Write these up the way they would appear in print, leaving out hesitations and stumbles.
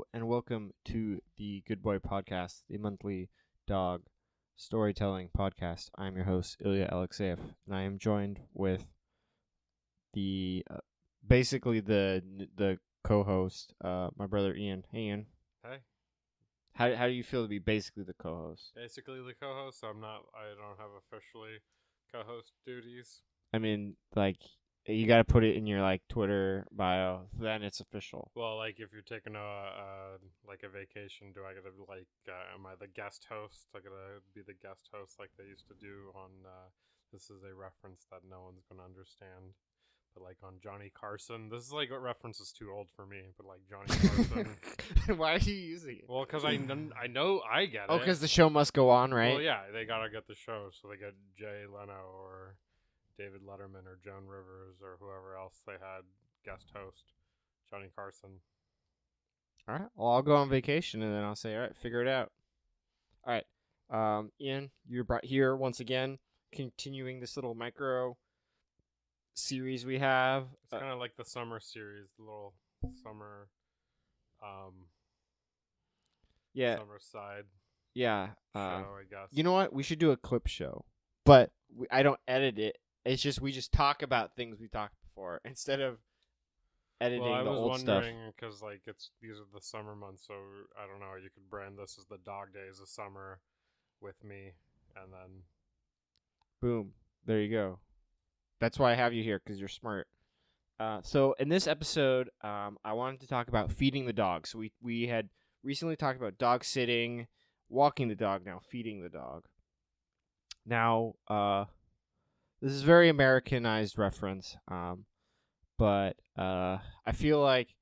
Hello and welcome to the Good Boy Podcast, the monthly dog storytelling podcast. I'm your host, Ilya Alexeyev, and I am joined with the basically the co-host, my brother Ian. Hey Ian, Hey, how do you feel to be basically the co-host? basically the co-host. I don't have officially co-host duties. I mean, like you got to put it in your Twitter bio, then it's official. Well, like if you're taking a vacation, do I gotta am I the guest host? I gotta be the guest host like they used to do on. This is a reference that no one's gonna understand. But like on Johnny Carson, this is like a reference is too old for me. But like Johnny Carson, Why are you using it? well, because I know I get Oh, it. because the show must go on, right? Well, yeah, they gotta get the show, so they get Jay Leno or David Letterman or Joan Rivers or whoever else they had guest host Johnny Carson. All right. Well, I'll go on vacation and then I'll say, all right, figure it out. All right. Ian, you're brought here once again, continuing this little micro series we have. It's kind of like the summer series, the little summer, Yeah. summer side Yeah. show, I guess. You know what? We should do a clip show, but I don't edit it. It's just we just talk about things we talked before instead of editing Well, I the was old stuff. wondering because like these are the summer months, so I don't know. You could brand this as the dog days of summer with me, and then Boom. There you go. That's why I have you here, because you're smart. So in this episode, I wanted to talk about feeding the dog. So we had recently talked about dog sitting, walking the dog, now feeding the dog. Now, this is a very Americanized reference, but I feel like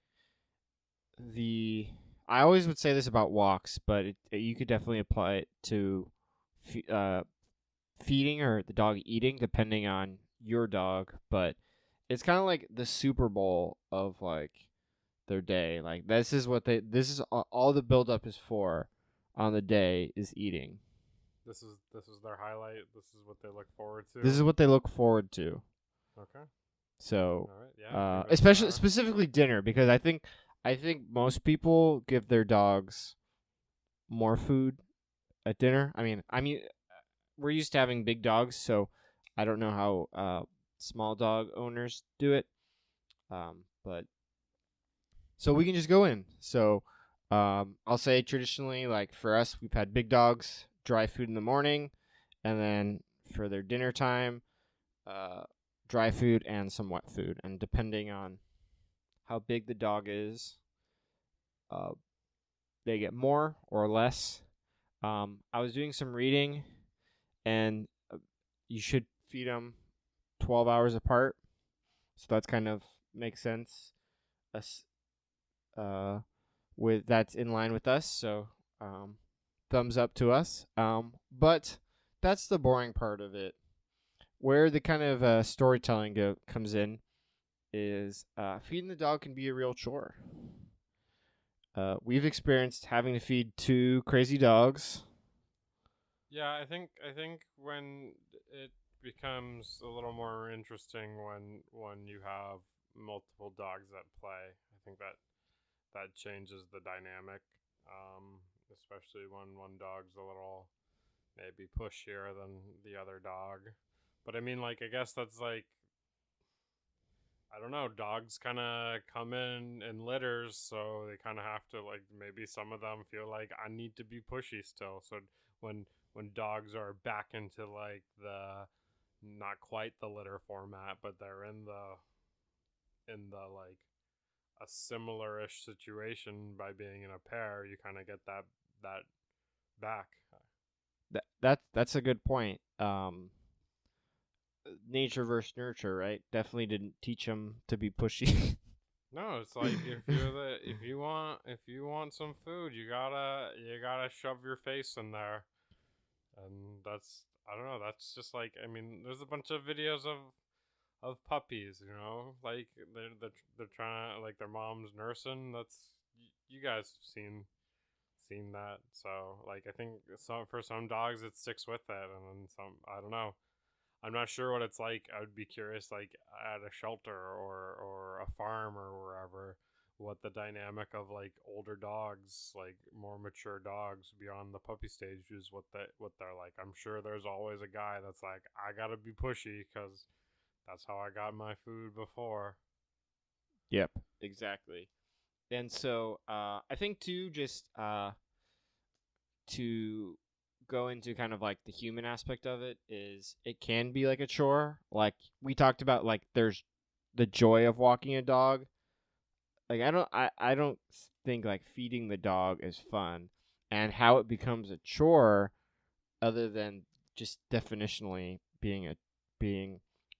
I always would say this about walks, but you could definitely apply it to feeding or the dog eating, depending on your dog. But it's kind of like the Super Bowl of their day. Like this is all the build up is for on the day is eating. this is their highlight. This is what they look forward to. This is what they look forward to. Okay. So, All right. Yeah. especially specifically dinner, because I think most people give their dogs more food at dinner. I mean, we're used to having big dogs, so I don't know how small dog owners do it. But so we can just go in. So I'll say traditionally, like for us, we've had big dogs, dry food in the morning, and then for their dinner time, dry food and some wet food. And depending on how big the dog is, they get more or less. I was doing some reading, and you should feed them 12 hours apart. So that's kind of makes sense. With that's in line with us. So thumbs up to us. But that's the boring part of it. Where the kind of storytelling comes in is feeding the dog can be a real chore. We've experienced having to feed 2 crazy dogs. Yeah, I think when it becomes a little more interesting when you have multiple dogs at play, I think that changes the dynamic, especially when one dog's a little maybe pushier than the other dog. But I mean, like, I guess that's like, I don't know, dogs kind of come in litters, so they kind of have to, like, maybe some of them feel like I need to be pushy still. So when dogs are back into like the not quite the litter format, but they're in the like a similar-ish situation by being in a pair, you kind of get that back. That's a good point. Nature versus nurture, right? Definitely didn't teach them to be pushy. No, it's like if you want some food, you gotta shove your face in there, and that's, I don't know, that's just like, I mean, there's a bunch of videos of puppies, you know, like they're trying to, like, their mom's nursing. That's, you guys have seen that. So like, I think for some dogs it sticks with it, and then some, I don't know. I'm not sure what it's like. I would be curious, like at a shelter or a farm or wherever, what the dynamic of like older dogs, like more mature dogs beyond the puppy stage is, what they're like. I'm sure there's always a guy that's like, I gotta be pushy because that's how I got my food before. Yep, exactly. And so I think too, just to go into kind of like the human aspect of it, is it can be like a chore. Like we talked about, like there's the joy of walking a dog. Like I don't think like feeding the dog is fun, and how it becomes a chore, other than just definitionally being a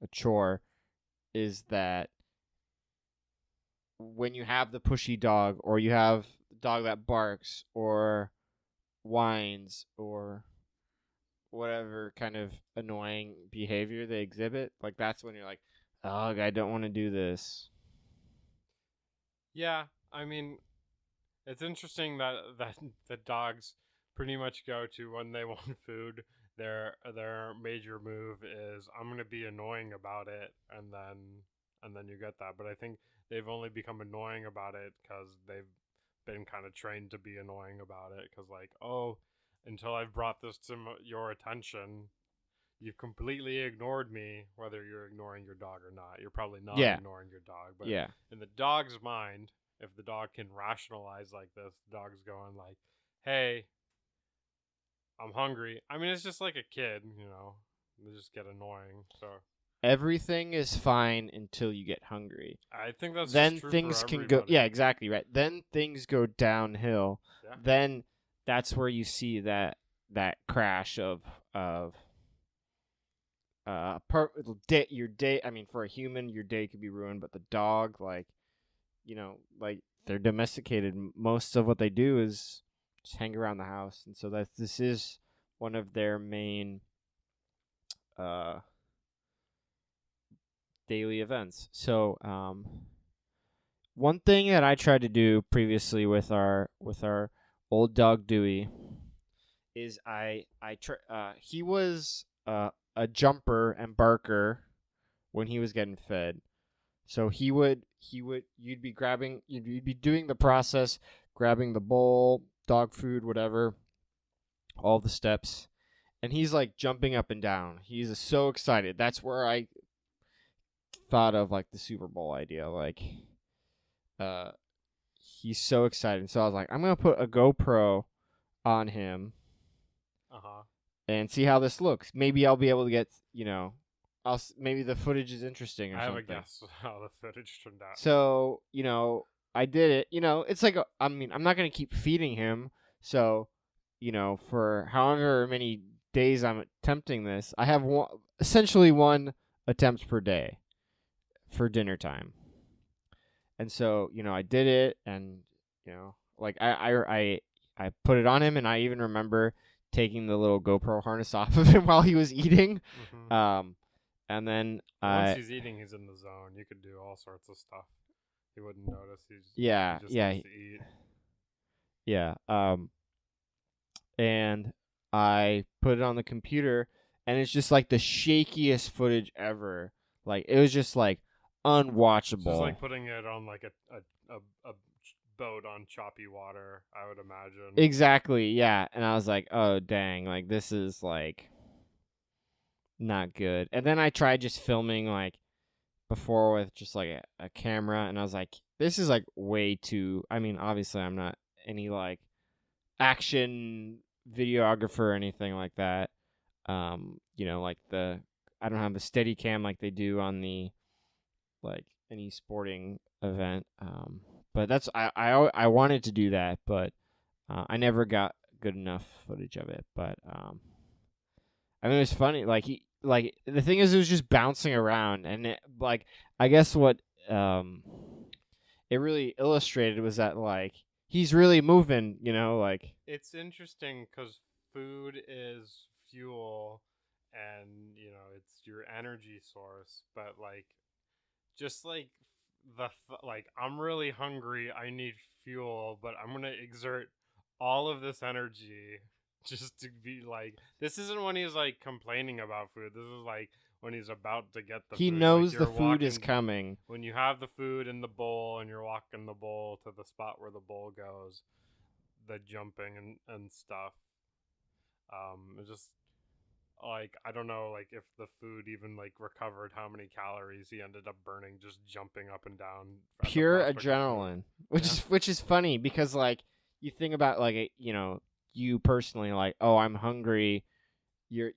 chore, is that when you have the pushy dog, or you have a dog that barks or whines or whatever kind of annoying behavior they exhibit, like that's when you're like, oh, I don't want to do this. Yeah, I mean, it's interesting that the dogs pretty much go to when they want food. Their major move is, I'm gonna be annoying about it, and then you get that. But I think they've only become annoying about it because they've been kind of trained to be annoying about it. Because like, oh, until I've brought this to your attention, you've completely ignored me. Whether you're ignoring your dog or not, you're probably not Yeah, ignoring your dog. But yeah, in the dog's mind, if the dog can rationalize like this, the dog's going like, "Hey, I'm hungry." I mean, it's just like a kid, you know. They just get annoying. So everything is fine until you get hungry. I think that's just Then true for things can go, everybody. yeah, exactly right. Then things go downhill. Yeah. Then that's where you see that crash of your day. I mean, for a human your day could be ruined, but the dog, like, like they're domesticated. Most of what they do is just hang around the house, and so this is one of their main uh daily events. So one thing that I tried to do previously with our old dog Dewey is he was a jumper and barker when he was getting fed. So you'd be doing the process, grabbing the bowl, dog food, whatever, all the steps, and he's like jumping up and down. He's so excited. That's where I thought of like the Super Bowl idea. Like, uh, he's so excited. So I was like, I'm gonna put a GoPro on him Uh huh. and see how this looks. Maybe I'll be able to get, maybe the footage is interesting or I have a something. guess how the footage turned out. So, I did it. It's like, I mean, I'm not going to keep feeding him. So, for however many days I'm attempting this, I have essentially one attempt per day for dinner time. And so, I did it, and, like I put it on him, and I even remember taking the little GoPro harness off of him while he was eating. Mm-hmm. And then Once he's eating, he's in the zone. You could do all sorts of stuff. He wouldn't notice. He yeah, just yeah, needs to eat. yeah. And I put it on the computer, and it's just like the shakiest footage ever. Like, it was just like It's just unwatchable. like putting it on like a boat on choppy water, I would imagine. Exactly, yeah. And I was like, oh dang, like this is like not good. And then I tried just filming like before with just like a camera, and I was like, this is like way too. I mean, obviously I'm not any like action videographer or anything like that. Like I don't have the steady cam like they do on the like any sporting event. But I wanted to do that, but I never got good enough footage of it. But I mean, it was funny. Like the thing is, it was just bouncing around, and like I guess what it really illustrated was that like he's really moving. Like It's interesting because food is fuel, and it's your energy source. But like, just like like, I'm really hungry. I need fuel, but I'm gonna exert all of this energy just to be like. This isn't when he's like complaining about food. This is like when he's about to get the He food. Like knows the you're food is walking coming. when you have the food in the bowl and you're walking the bowl to the spot where the bowl goes, the jumping and stuff. It's just like I don't know like if the food even like recovered how many calories he ended up burning just jumping up and down at the Pure prospect of food. adrenaline, which Yeah. is funny because like you think about like you personally like, oh, I'm hungry. You're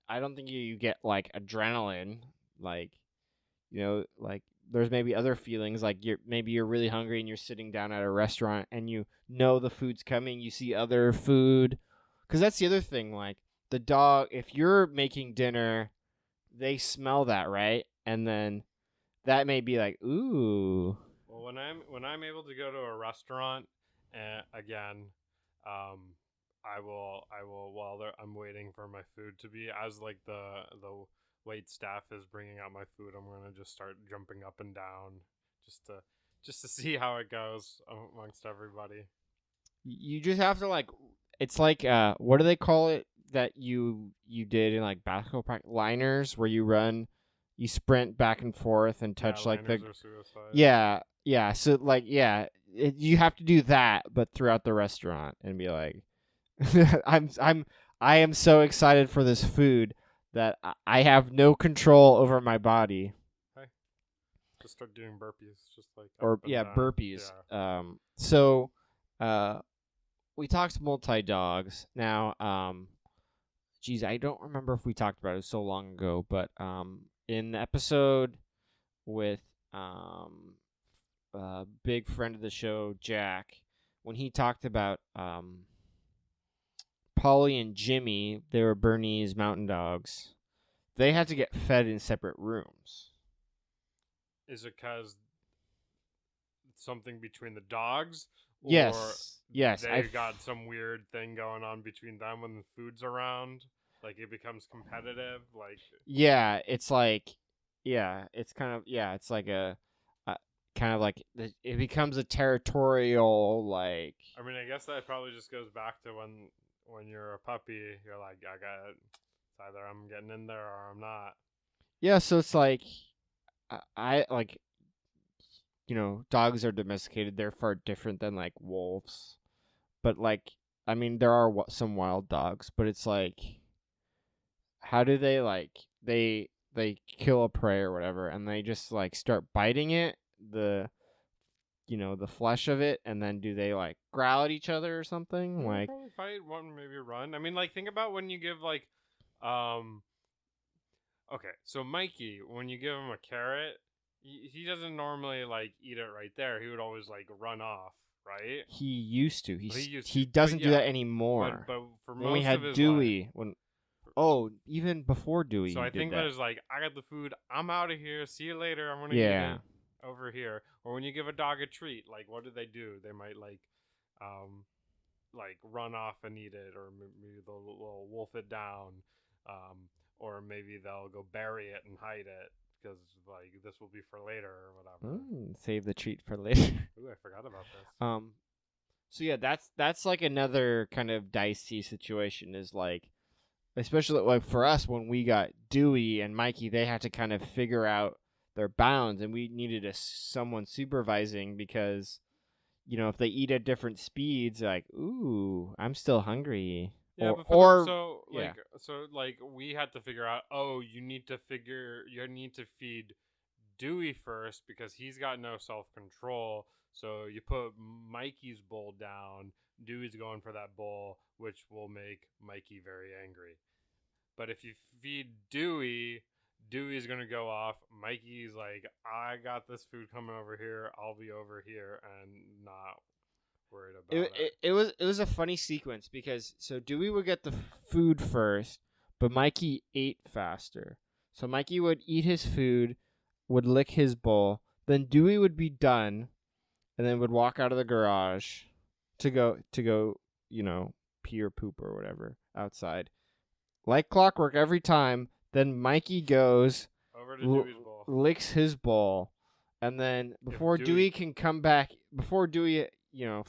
I don't think you get like adrenaline, like like there's maybe other feelings like you're really hungry and you're sitting down at a restaurant and you know the food's coming, you see other food, because that's the other thing, like the dog, if you're making dinner, they smell that, right? And then that may be like, ooh. Well, when I'm able to go to a restaurant, again, I will while I'm waiting for my food to be as like the wait staff is bringing out my food. I'm gonna just start jumping up and down just to just to see how it goes amongst everybody. You just have to like, it's like what do they call it that you did in like basketball practice, liners, where you sprint back and forth and Yeah, touch like the liners or suicide. yeah, so like you have to do that but throughout the restaurant and be like I am so excited for this food that I have no control over my body. Hey, just start doing burpees, just like up Or and yeah, down. burpees. Yeah. So uh we talked multi dogs. Now, geez, I don't remember if we talked about it so long ago, but in the episode with a big friend of the show, Jack, when he talked about Polly and Jimmy, they were Bernese mountain dogs. They had to get fed in separate rooms. Is it because something between the dogs, or Yes, they got some weird thing going on between them when the food's around? Like it becomes competitive. Like yeah, it's like, it's kind of, it's like a kind of like it becomes a territorial, like, I mean, I guess that probably just goes back to when you're a puppy. You're like, I got it's either I'm getting in there or I'm not. yeah. So it's like I like, dogs are domesticated. They're far different than like wolves, but like, I mean, there are some wild dogs, but it's like, how do they like they kill a prey or whatever, and they just like start biting it, the flesh of it, and then do they like growl at each other or something? They'll Like, probably fight one, maybe run. I mean, like think about when you give like, um, okay, so Mikey, when you give him a carrot, he doesn't normally like eat it right there. He would always like run off, right? he used to. Well, he used He to, but doesn't do yeah, that anymore. but for When we most of had his life. Dewey, even before Dewey, So he I did think that. that is like, I got the food. I'm out of here. See you later. I'm gonna Yeah. eat it over here. Or when you give a dog a treat, like what do? They might like run off and eat it, or maybe they'll wolf it down, or maybe they'll go bury it and hide it because like this will be for later or whatever. Save the treat for later. Ooh, I forgot about this. So yeah, that's like another kind of dicey situation. Is like, especially like for us when we got Dewey and Mikey, they had to kind of figure out their bounds, and we needed someone supervising because, if they eat at different speeds, like, ooh, I'm still hungry. Yeah, or but yeah. so like we had to figure out. Oh, you need to feed Dewey first because he's got no self control. So you put Mikey's bowl down. Dewey's going for that bowl, which will make Mikey very angry. But if you feed Dewey, Dewey's gonna go off. Mikey's like, I got this food coming over here. I'll be over here and not worried about it. It was a funny sequence because so Dewey would get the food first, but Mikey ate faster. So Mikey would eat his food, would lick his bowl, then Dewey would be done, and then would walk out of the garage to go pee or poop or whatever outside. Like clockwork every time, then Mikey goes Over to Dewey's bowl. licks his bowl, and then before Dewey can come back, before Dewey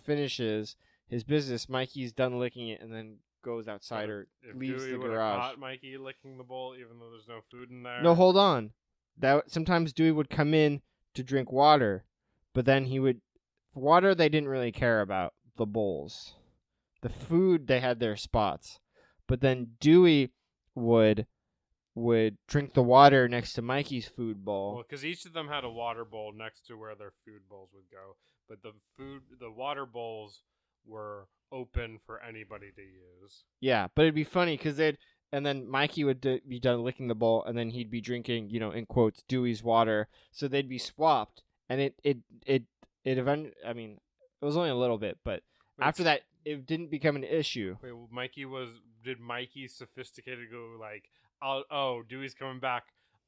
finishes his business, Mikey's done licking it and then goes But outside or if leaves Dewey the would have garage. caught Mikey licking the bowl, even though there's no food in there. No, hold on. That sometimes Dewey would come in to drink water, but then he would water they didn't really care about the bowls. The food they had their spots. But then Dewey would drink the water next to Mikey's food bowl. Well, because each of them had a water bowl next to where their food bowls would go, but the water bowls were open for anybody to use. Yeah, but it'd be funny because and then Mikey would be done licking the bowl, and then he'd be drinking, in quotes, Dewey's water. So they'd be swapped, and it eventually. I mean, it was only a little bit, but after that, it didn't become an issue. Wait, did Mikey sophisticated go like, oh, Dewey's coming back.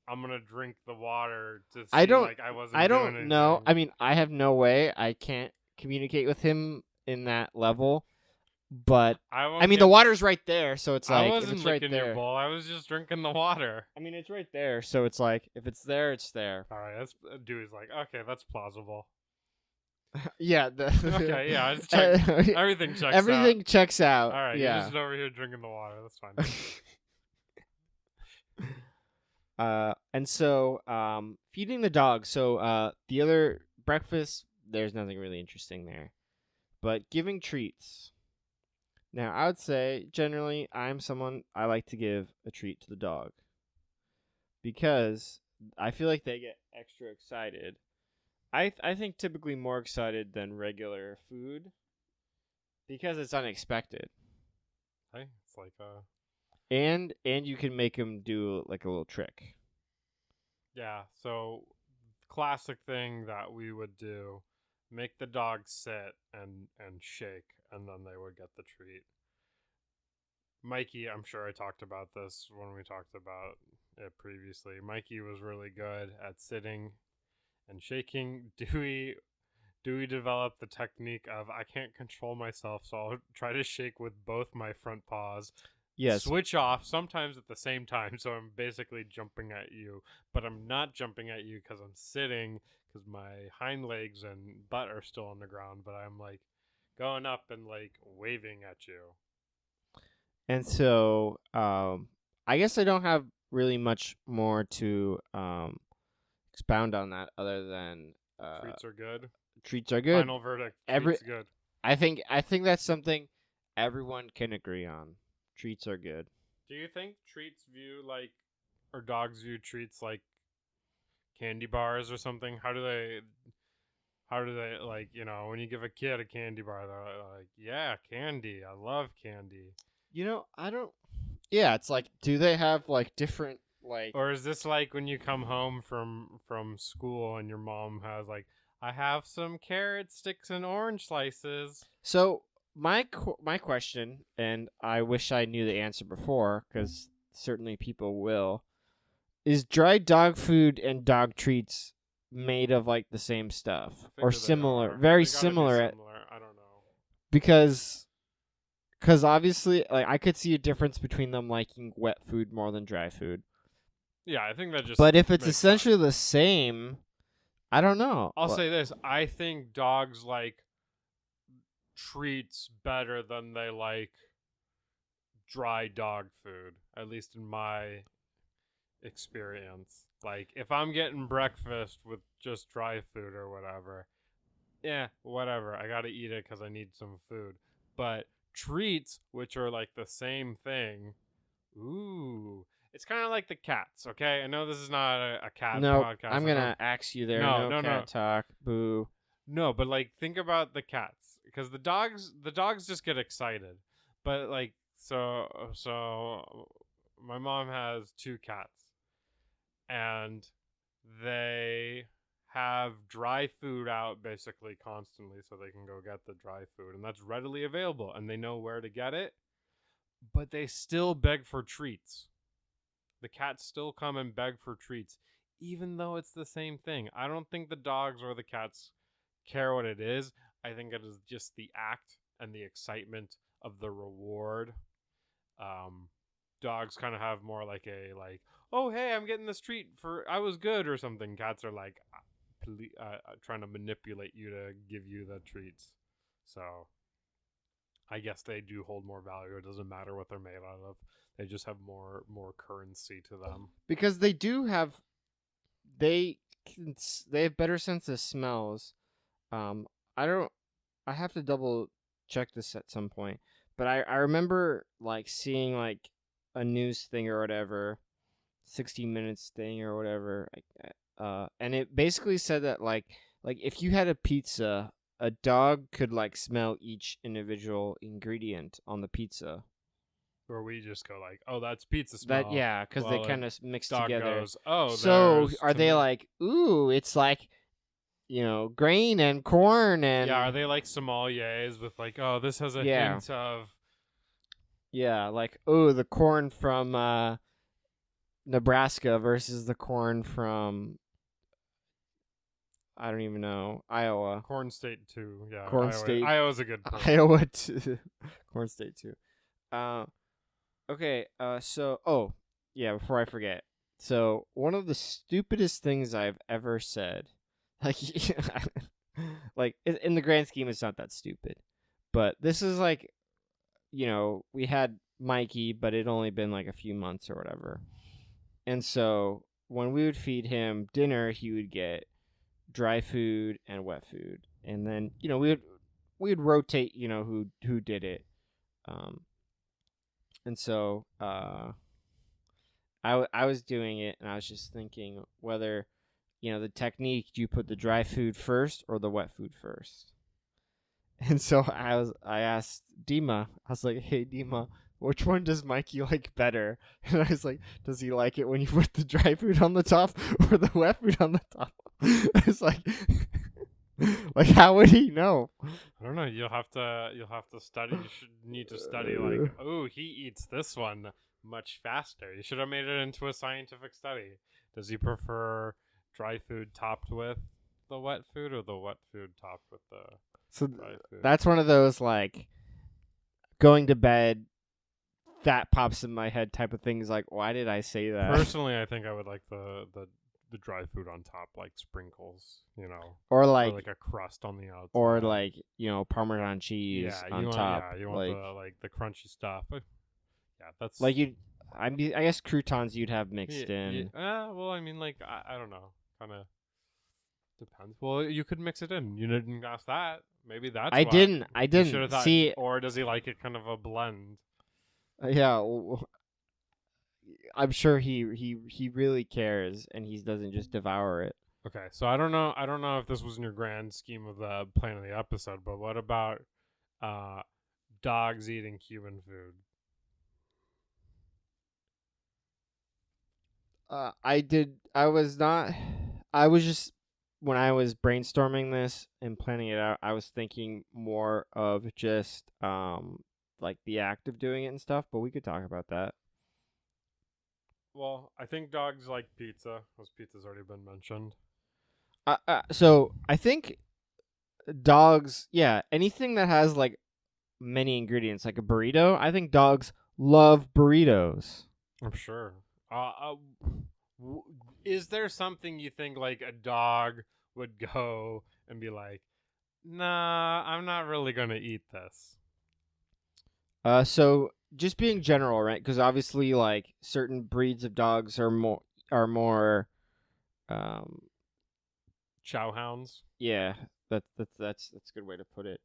I'm gonna drink the water to see like I wasn't. I doing don't anything. know. I mean, I have no way. I can't communicate with him in that level. But I mean, the water's right there, so it's like I wasn't if it's right licking there. your bowl. I was just drinking the water. I mean, it's right there, so it's like if it's there, it's there. All right, that's Dewey's like, okay, that's plausible. Yeah. Okay, yeah, everything checks out. Everything checks out. All right, yeah. you're just over here drinking the water. That's fine. And so, feeding the dog. So, the other breakfast, there's nothing really interesting there, but giving treats. Now, I would say generally, I like to give a treat to the dog because I feel like they get extra excited. I think typically more excited than regular food because it's unexpected. Hey, it's like And you can make them do like a little trick. Yeah, so classic thing that we would do, make the dog sit and shake, and then they would get the treat. Mikey, I'm sure I talked about this when we talked about it previously. Mikey was really good at sitting and shaking. Dewey developed the technique of I can't control myself, so I'll try to shake with both my front paws. Yes. Switch off sometimes at the same time, so I'm basically jumping at you, but I'm not jumping at you because I'm sitting, because my hind legs and butt are still on the ground, but I'm like going up and like waving at you. And so, I guess I don't have really much more to expound on that other than Treats are good. Treats are good. Final verdict. Treats good. I think that's something everyone can agree on. Treats are good. Do you think dogs view treats like candy bars or something? How do they like, when you give a kid a candy bar, they're like, yeah, candy. I love candy. I don't. Yeah, it's like, do they have like different like? Or is this like when you come home from school and your mom has like, I have some carrot sticks and orange slices. So my question, and I wish I knew the answer before, because certainly people will, is dry dog food and dog treats made of like the same stuff or similar, very similar? I don't know. Because obviously, like, I could see a difference between them liking wet food more than dry food. Yeah, I think that just. But if it's essentially the same, I don't know. I'll say this: I think dogs like treats better than they like dry dog food. At least in my experience. Like, if I'm getting breakfast with just dry food or whatever, yeah, whatever. I gotta eat it because I need some food. But treats, which are like the same thing, ooh, it's kind of like the cats. Okay, I know this is not a cat podcast. I'm gonna axe you there. No cat talk. Boo. No, but like, think about the cats, because the dogs just get excited. But like, so my mom has 2 cats, and they have dry food out basically constantly, so they can go get the dry food, and that's readily available, and they know where to get it, but they still beg for treats. The cats still come and beg for treats, even though it's the same thing. I don't think the dogs or the cats care what it is. I think it is just the act and the excitement of the reward. Dogs kind of have more like oh, hey, I'm getting this treat for I was good or something. Cats are like trying to manipulate you to give you the treats. So I guess they do hold more value. It doesn't matter what they're made out of. They just have more currency to them. Because they do have they they have better sense of smells. Um, I don't. I have to double check this at some point, but I remember like seeing like a news thing or whatever, 60 Minutes thing or whatever, and it basically said that like if you had a pizza, a dog could like smell each individual ingredient on the pizza. Where we just go like, oh, that's pizza That smell. yeah, because they Well, a kind of mix dog together. goes, oh, So there's are they tomato. like, ooh, it's like grain and corn Yeah, are and they like sommeliers with like, oh, this has a yeah, hint of. yeah, like oh, the corn from Nebraska versus the corn from I don't even know Iowa, Corn State too. Yeah, corn state, Iowa's a good pick. Iowa to corn state too. Uh, okay. So yeah, before I forget, so one of the stupidest things I've ever said, like, like in the grand scheme, it's not that stupid, but this is like, we had Mikey, but it only been like a few months or whatever, and so when we would feed him dinner, he would get dry food and wet food, and then we would rotate, who did it, um, and so I was doing it, and I was just thinking whether, the technique, do you put the dry food first or the wet food first? And so I asked Dima, I was like, hey Dima, which one does Mikey like better? And I was like, does he like it when you put the dry food on the top or the wet food on the top? I was like, like how would he know? I don't know. You'll have to study. You should need to study like, oh, he eats this one much faster. You should have made it into a scientific study. Does he prefer dry food topped with the wet food or the wet food topped with the So dry food? that's one of those like going to bed that pops in my head type of things. Like, why did I say that? Personally, I think I would like the dry food on top, like sprinkles, or or like, like a crust on the outside, or like Parmesan cheese yeah, on you want top. yeah, you want the crunchy stuff. Yeah, that's like you. I guess croutons you'd have mixed yeah, in. well, I mean, like I don't know, kind of depends. Well, you could mix it in. You didn't ask that. Maybe that's I why. didn't. I You should didn't have thought. see. Or does he like it kind of a blend? Yeah, I'm sure he really cares, and he doesn't just devour it. Okay, so I don't know. I don't know if this was in your grand scheme of the plan of the episode, but what about uh, dogs eating human food? I did. I was not. I was just when I was brainstorming this and planning it out. I was thinking more of just like the act of doing it and stuff. But we could talk about that. Well, I think dogs like pizza, because pizza's already been mentioned. So I think dogs. Yeah, anything that has like many ingredients, like a burrito. I think dogs love burritos. I'm sure. W- is there something you think like a dog would go and be like, nah, I'm not really gonna eat this? So just being general, right? Because obviously, like certain breeds of dogs are more, um, Chow hounds. yeah. That's a good way to put it.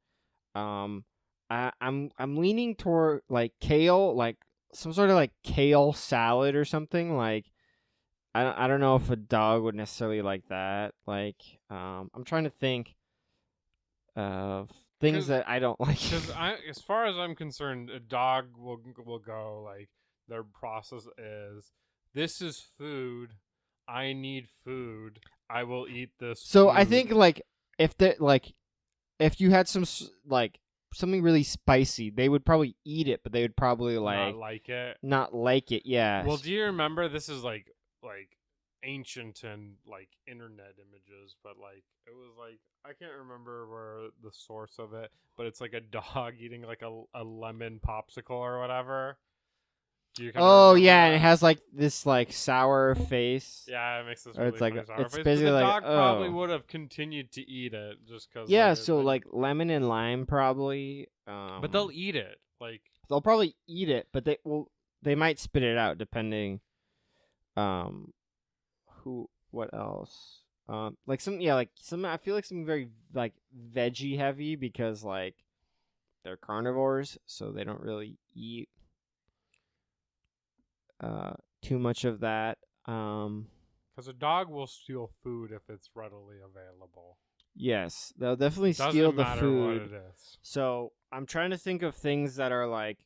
Um, I'm leaning toward like kale, like some sort of like kale salad or something. Like I don't know if a dog would necessarily like that. Like I'm trying to think of things that I don't like. Because as far as I'm concerned, a dog will go like their process is this is food. I need food. I will eat this So I food. think like if you had like something really spicy, they would probably eat it, but they would probably Not like like it. not like it. Yeah. Well, do you remember this is like ancient and like internet images, but like it was like I can't remember where the source of it, but it's like a dog eating like a lemon popsicle or whatever. Do you kind of Oh remember yeah, and it that? has like this like sour face, Yeah, it makes this or really it's like funny sour it's face. But basically the like dog probably oh would have continued to eat it just because like yeah. it, So like lemon and lime probably. but they'll eat it. Like They'll probably eat it, but they might spit it out depending. Um, who what else? Like some yeah like some I feel like something very like veggie heavy because like they're carnivores, so they don't really eat uh too much of that. Um, because a dog will steal food if it's readily available. yes, they'll definitely steal Doesn't the matter what food. it is. So I'm trying to think of things that are like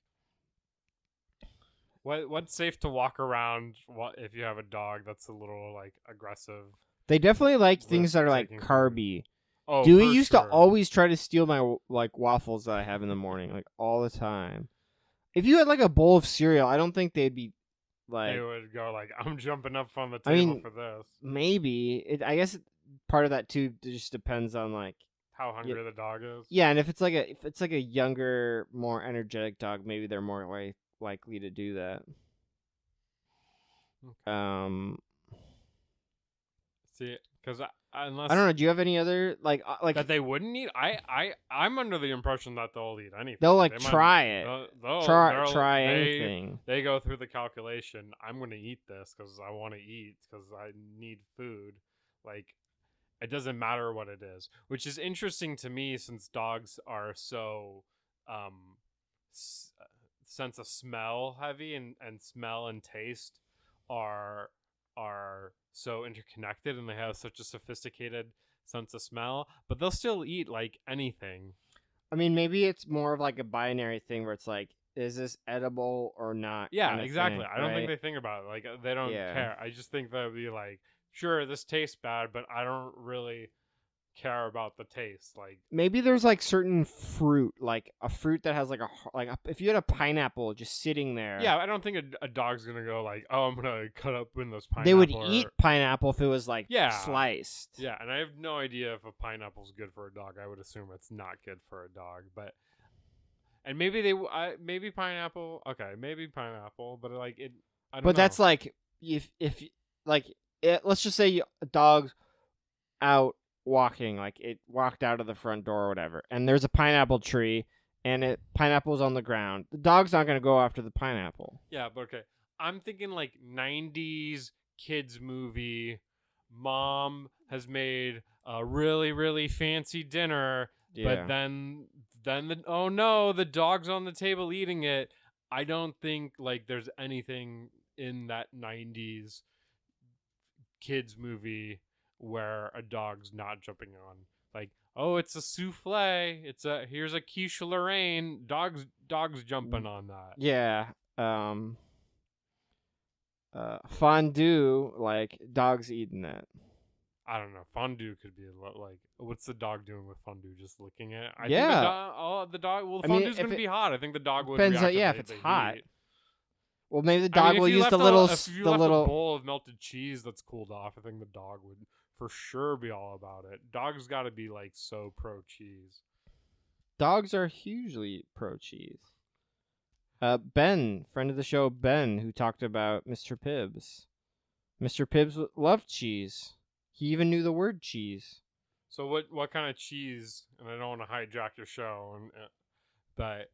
What's safe to walk around? What if you have a dog that's a little like aggressive they definitely like with things that are like taking food? carby. Oh, Dewey for used to sure. always try to steal my like waffles that I have in the morning, like all the time. If you had like a bowl of cereal, I don't think they'd be They like. would go like, "I'm jumping up on the I table mean, for this." maybe I guess part of that too just depends on like How yeah, hungry the dog is. yeah, and if it's like a younger, more energetic dog, maybe they're more likely to do that. Okay. Um, See, because I don't unless know. Do you have any other like that they wouldn't eat, I'm under the impression that they'll eat they'll anything. like They might try it, try they anything. they go through the calculation. I'm gonna eat this because I want to eat because I need food. Like it doesn't matter what it is, which is interesting to me since dogs are so um s- sense of smell heavy and smell and taste are are so interconnected and they have such a sophisticated sense of smell, but they'll still eat like anything. I mean, maybe it's more of like a binary thing where it's like, is this edible or not, Yeah, kind of exactly. thing, I don't think right? they think about it. Like they don't Yeah. care. I just think they'll be like, sure, this tastes bad, but I don't really care about the taste. Like Maybe there's like certain fruit, like a fruit that has like if you had a pineapple just sitting there, yeah, I don't think a dog's gonna go like, oh, I'm gonna cut up in this they would pineapple. eat Or pineapple if it was like yeah, sliced. yeah, and I have no idea if a pineapple's good for a dog. I would assume it's not good for a dog, but and maybe maybe pineapple. Okay, maybe pineapple, but like it, I don't But know. that's like if like let's just say a dog's out walking, like it walked out of the front door or whatever, and there's a pineapple tree, and pineapple's on the ground. The dog's not gonna go after the pineapple. Yeah, but okay. I'm thinking like 90s kids movie. Mom has made a really really fancy dinner, but Yeah. then oh no, the dog's on the table eating it. I don't think like there's anything in that 90s kids movie where a dog's not jumping on. Like, oh, it's a souffle. It's a here's a quiche Lorraine. Dogs jumping on that. Yeah. Um. Fondue, like dogs eating that. I don't know. Fondue could be a lot like what's the dog doing with fondue? Just licking it. I think the Yeah. dog. Oh, the dog. Well, the I mean, fondue's if gonna it be hot. I think the dog would depends on react yeah, with if it's the hot. heat. Well, maybe the I mean, dog will use the little if you the left a little. bowl of melted cheese that's cooled off, I think the dog would for sure be all about it. Dogs got to be like so pro cheese. Dogs are hugely pro cheese. Ben, friend of the show, Ben, who talked about Mr. Pibbs. Mr. Pibbs loved cheese. He even knew the word cheese. So what kind of cheese? And I don't want to hijack your show, but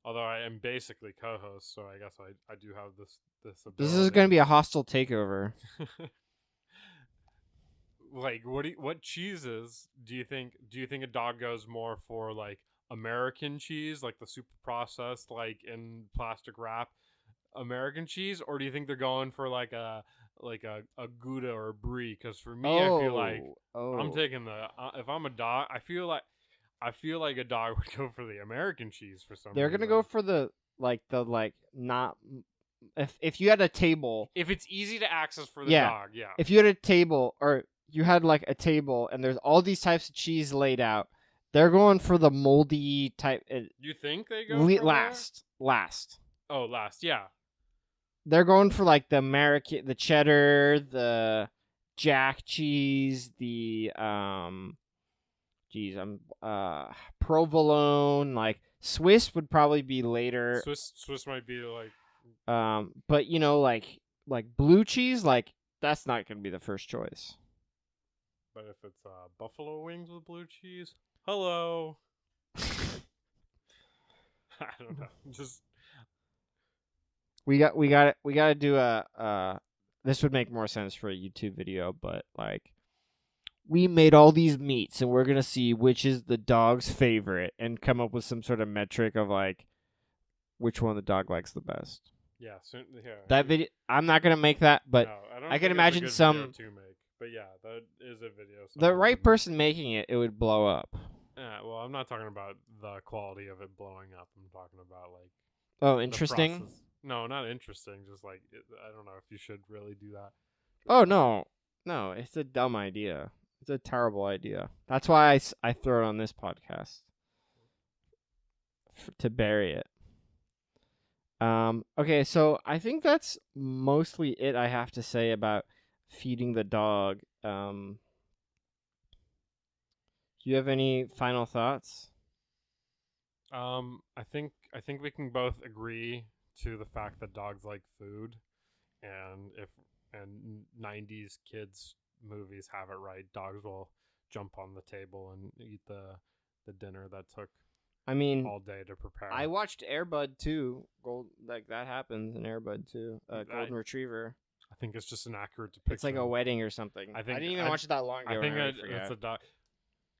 although I am basically co-host, so I guess I do have this This is going to ability. be a hostile takeover. Like what cheeses do you think a dog goes more for like American cheese, like the super processed, like in plastic wrap American cheese, or do you think they're going for like a Gouda or a Brie? Because for me, I feel like I'm Oh. taking the if I'm a dog, I feel like a dog would go for the American cheese for some They're going to go reason. for the not if you had a table. If it's easy to access for the Yeah. dog, yeah. If you had a table or you had like a table and there's all these types of cheese laid out, they're going for the moldy type You think they go for last. Oh, last, yeah. They're going for like the American, the cheddar, the jack cheese, the geez, I'm provolone, like Swiss would probably be later. Swiss might be like But like blue cheese, like that's not gonna be the first choice. But if it's buffalo wings with blue cheese, hello. I don't know. Just We gotta do a. This would make more sense for a YouTube video, but like we made all these meats and we're gonna see which is the dog's favorite and come up with some sort of metric of like which one the dog likes the best. yeah, yeah. That video, I'm not gonna make that, but No, I don't I can think it's a imagine good some video to make. But yeah, that is a video. the right would person making it, it would blow up. well, I'm not talking about the quality of it blowing up. I'm talking about like Oh, the interesting. process. No, not interesting. Just like I don't know if you should really do that. Oh no, it's a dumb idea. It's a terrible idea. That's why I throw it on this podcast to bury it. Okay, so I think that's mostly it I have to say about feeding the dog. Do you have any final thoughts? I think we can both agree to the fact that dogs like food, and if and 90s kids movies have it right, dogs will jump on the table and eat the dinner that took I mean, all day to prepare. I watched Airbud too. Like that happens in Airbud too. Golden Retriever. I think it's just an accurate depiction. It's like a wedding or something. I didn't even watch it that long ago. I think it's a dog.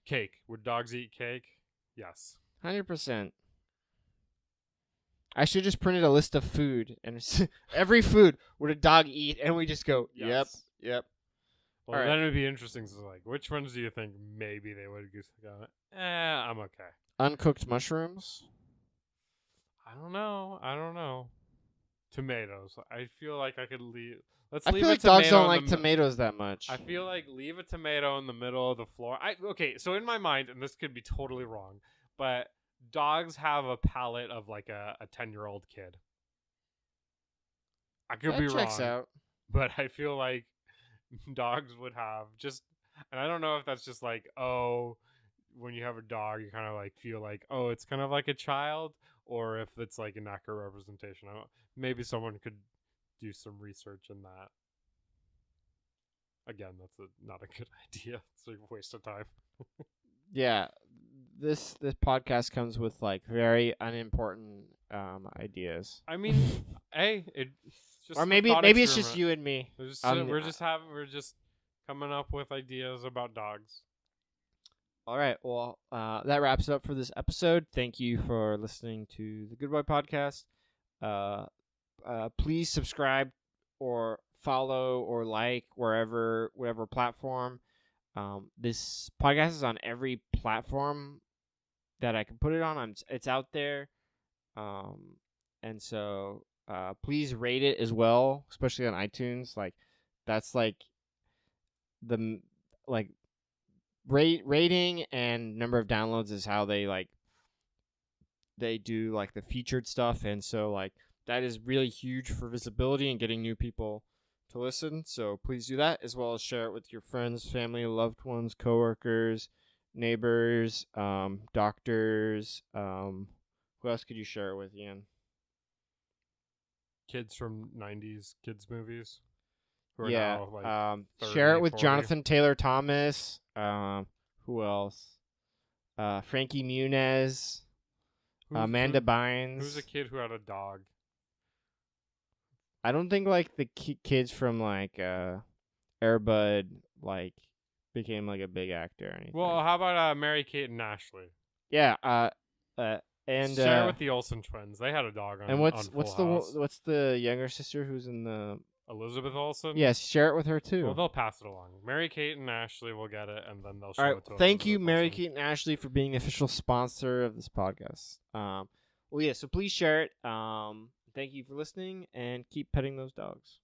Cake. Would dogs eat cake? Yes. 100%. I should just printed a list of food and every food would a dog eat, and we just go, Yes. yep. Well, All right. then it would be interesting. So, like, which ones do you think maybe they would go? I'm okay. Uncooked mushrooms. I don't know. Tomatoes. I feel like I could leave. I feel like dogs don't like tomatoes that much. I feel like leave a tomato in the middle of the floor. Okay, so in my mind, and this could be totally wrong, but dogs have a palate of like a 10-year-old kid. I could be checks wrong, out. but I feel like dogs would have just, and I don't know if that's just like, oh, when you have a dog, you kind of like feel like, oh, it's kind of like a child, or if it's like an accurate representation. Maybe someone could do some research in that. Again, that's not a good idea. It's a waste of time. Yeah, this podcast comes with like very unimportant ideas. I mean, hey, it's just or maybe it's just you and me. We're just coming up with ideas about dogs. All right. Well, that wraps it up for this episode. Thank you for listening to the Good Boy Podcast. Please subscribe or follow or like whatever platform. This podcast is on every platform that I can put it on. It's out there. And so please rate it as well, especially on iTunes. Like that's like the like rating and number of downloads is how they do like the featured stuff, and so like that is really huge for visibility and getting new people to listen. So please do that, as well as share it with your friends, family, loved ones, coworkers, neighbors, doctors. Who else could you share it with, Ian? Kids from 90s kids movies. Who are Yeah. now, like, 30, share it with 40. Jonathan Taylor Thomas. Who else? Frankie Muniz. Amanda Bynes. Who's a kid who had a dog? I don't think like the kids from like Airbud like became like a big actor or anything. Well, how about Mary Kate and Ashley? Yeah. And share with the Olsen twins. They had a dog on. And what's House. what's the younger sister who's in the Elizabeth Olsen? Yes, share it with her too. Well, they'll pass it along. Mary Kate and Ashley will get it, and then they'll show All right, it to thank you, Elizabeth Mary Olsen. Kate and Ashley, for being the official sponsor of this podcast. Well, yeah, so please share it. Thank you for listening, and keep petting those dogs.